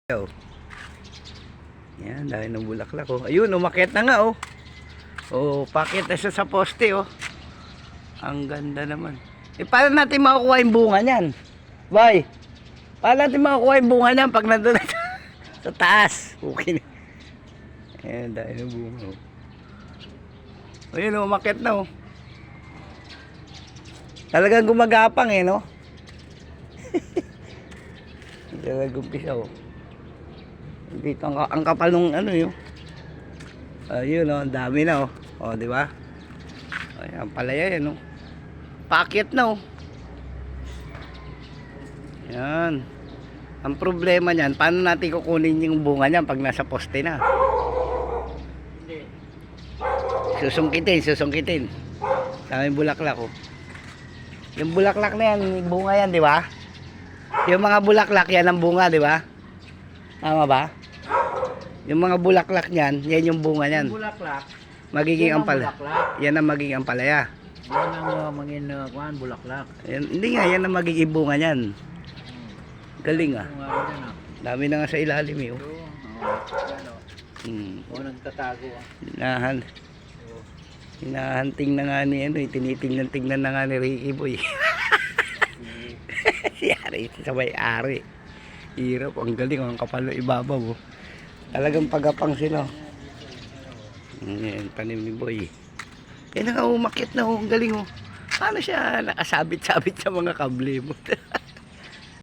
Oh. Yan, dahil ng bulaklak oh. Ayun, umakyat na nga oh. Oh, pakit na siya sa poste oh. Ang ganda naman. Eh, paano natin makukuha yung bunga niyan? Boy, paano natin makukuha yung bunga niyan pag nandun na sa taas? Okay na. Ayan, dahil ng bunga oh. Ayun, umakyat na oh. Talagang gumagapang eh, no? Talagang umpisa oh. Dito ang kapal nung ano yun. Ayun oh, ang dami na oh. Oh, di ba? Ayan, palaya yan oh. Paket na oh. Yan. Ang problema niyan, paano natin kukunin yung bunga niyan pag nasa poste na? Susungkitin. Daming bulaklak oh. Yung bulaklak na yan, bunga yan, di ba? Yung mga bulaklak yan ang bunga, di ba? Tama ba? Yung mga bulaklak niyan, yan yung bunga niyan. Bulaklak. Magiging Yan ang ampalaya. bulaklak. Yan ang magiging ampalaya. Yan ang mangin bulaklak. Yan, hindi nga, yan ang magiging bunga niyan. Galing ah. Kung ano yan ah. Dami na nga sa ilalim eh. Oh. Ito, yan oh. O nagtatago ah. Hinahanting na nga ni ano, tinitingnan na nga ni Ricky Boy. Si Ari, sa may-ari. Hirap, ang galing, ang kapal ng ibabaw. Oh. Talagang pagapang sila. Yan, tanim ni Boy. Kaya na nga umakit na, oh, ang galing. Oh. Paano siya nakasabit-sabit sa mga kable mo?